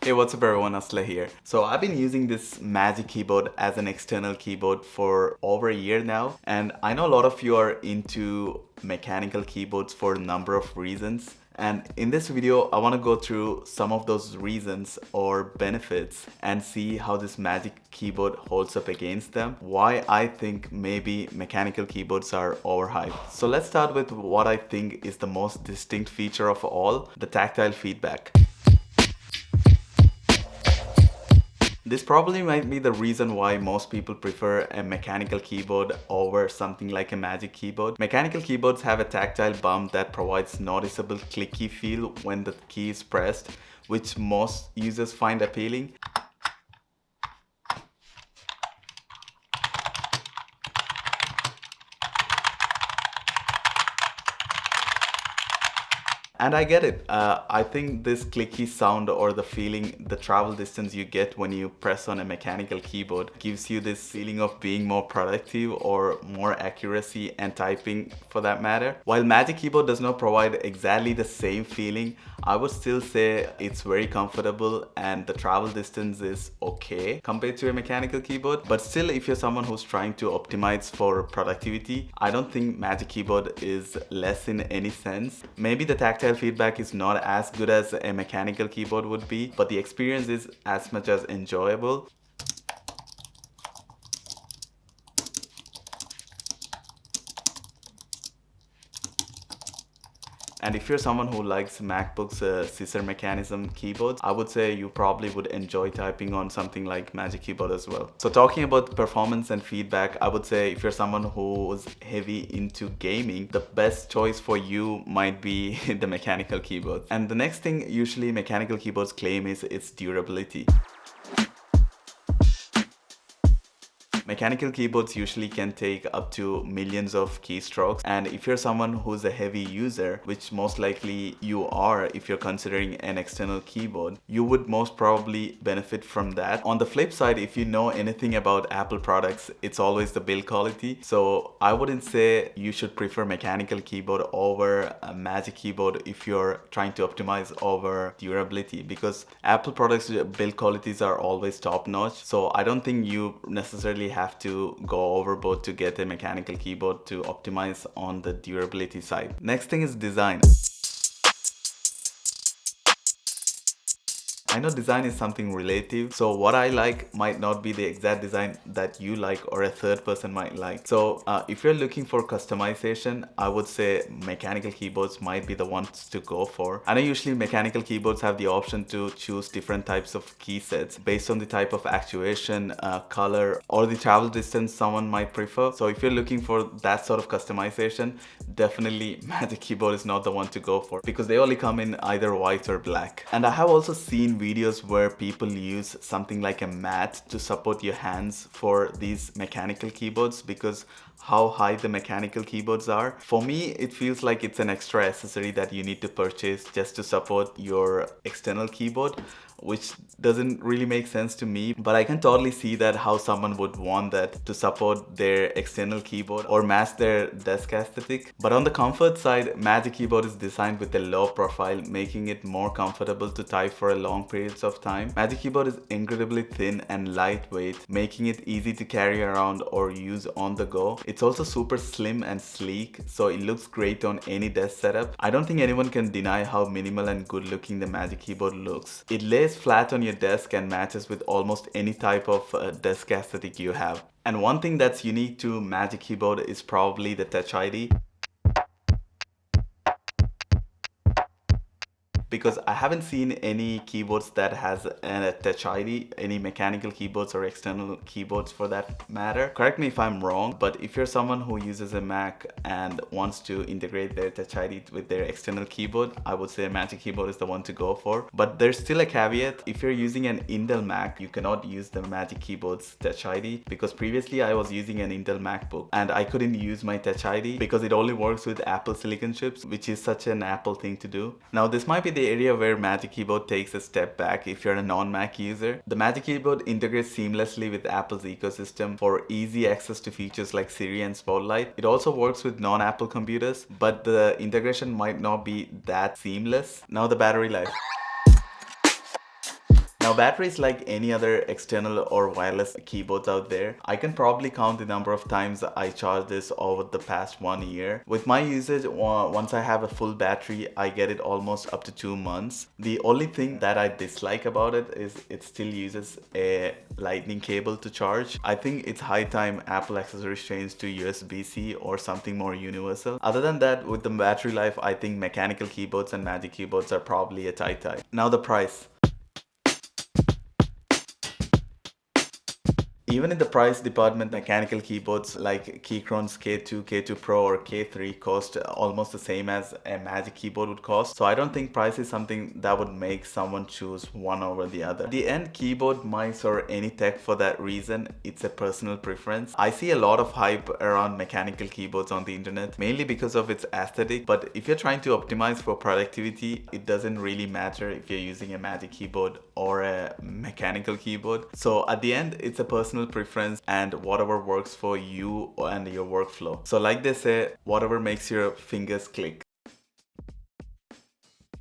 Hey, what's up everyone, Aslah here. So I've been using this Magic Keyboard as an external keyboard for over a year now, and I know a lot of you are into mechanical keyboards for a number of reasons. And in this video, I want to go through some of those reasons or benefits and see how this Magic Keyboard holds up against them, why I think maybe mechanical keyboards are overhyped. So let's start with what I think is the most distinct feature of all, the tactile feedback. This probably might be the reason why most people prefer a mechanical keyboard over something like a Magic Keyboard. Mechanical keyboards have a tactile bump that provides noticeable clicky feel when the key is pressed, which most users find appealing. And I get it. I think this clicky sound or the feeling, the travel distance you get when you press on a mechanical keyboard gives you this feeling of being more productive or more accuracy and typing for that matter. While Magic Keyboard does not provide exactly the same feeling, I would still say it's very comfortable and the travel distance is okay compared to a mechanical keyboard. But still, if you're someone who's trying to optimize for productivity, I don't think Magic Keyboard is less in any sense. Maybe the tactile feedback is not as good as a mechanical keyboard would be, but the experience is as much as enjoyable. And if you're someone who likes MacBook's scissor mechanism keyboards, I would say you probably would enjoy typing on something like Magic Keyboard as well. So talking about performance and feedback, I would say if you're someone who's heavy into gaming, the best choice for you might be the mechanical keyboard. And the next thing usually mechanical keyboards claim is its durability. Mechanical keyboards usually can take up to millions of keystrokes, and if you're someone who's a heavy user, which most likely you are if you're considering an external keyboard, you would most probably benefit from that. On the flip side, if you know anything about Apple products, it's always the build quality. So I wouldn't say you should prefer mechanical keyboard over a Magic Keyboard if you're trying to optimize over durability, because Apple products build qualities are always top notch. So I don't think you necessarily have to go overboard to get a mechanical keyboard to optimize on the durability side. Next thing is design. I know design is something relative, so what I like might not be the exact design that you like or a third person might like. So if you're looking for customization, I would say mechanical keyboards might be the ones to go for. I know usually mechanical keyboards have the option to choose different types of key sets based on the type of actuation, color, or the travel distance someone might prefer. So if you're looking for that sort of customization, definitely Magic Keyboard is not the one to go for, because they only come in either white or black. And I have also seen videos where people use something like a mat to support your hands for these mechanical keyboards, because how high the mechanical keyboards are. For me, it feels like it's an extra accessory that you need to purchase just to support your external keyboard, which doesn't really make sense to me, but I can totally see that how someone would want that to support their external keyboard or match their desk aesthetic. But on the comfort side, Magic Keyboard is designed with a low profile, making it more comfortable to type for a long periods of time. Magic Keyboard is incredibly thin and lightweight, making it easy to carry around or use on the go. It's also super slim and sleek, so it looks great on any desk setup. I don't think anyone can deny how minimal and good looking the Magic Keyboard looks. It lays flat on your desk and matches with almost any type of desk aesthetic you have. And one thing that's unique to Magic Keyboard is probably the Touch ID. Because I haven't seen any keyboards that has a Touch ID, any mechanical keyboards or external keyboards for that matter. Correct me if I'm wrong, but if you're someone who uses a Mac and wants to integrate their Touch ID with their external keyboard, I would say Magic Keyboard is the one to go for. But there's still a caveat. If you're using an Intel Mac, you cannot use the Magic Keyboard's Touch ID, because previously I was using an Intel MacBook and I couldn't use my Touch ID because it only works with Apple silicon chips, which is such an Apple thing to do. Now this might be the area where Magic Keyboard takes a step back if you're a non-Mac user. The Magic Keyboard integrates seamlessly with Apple's ecosystem for easy access to features like Siri and Spotlight. It also works with non-Apple computers, but the integration might not be that seamless. Now the battery life. Now battery is like any other external or wireless keyboards out there. I can probably count the number of times I charged this over the past 1 year. With my usage, once I have a full battery, I get it almost up to 2 months. The only thing that I dislike about it is it still uses a lightning cable to charge. I think it's high time Apple accessories change to USB-C or something more universal. Other than that, with the battery life, I think mechanical keyboards and magic keyboards are probably a tie. Now the price. Even in the price department, mechanical keyboards like Keychron's K2, K2 Pro or K3 cost almost the same as a Magic keyboard would cost. So I don't think price is something that would make someone choose one over the other. The end keyboard, mice or any tech for that reason, it's a personal preference. I see a lot of hype around mechanical keyboards on the internet, mainly because of its aesthetic. But if you're trying to optimize for productivity, it doesn't really matter if you're using a Magic keyboard or a mechanical keyboard. So at the end, it's a personal preference and whatever works for you and your workflow. So like they say, whatever makes your fingers click.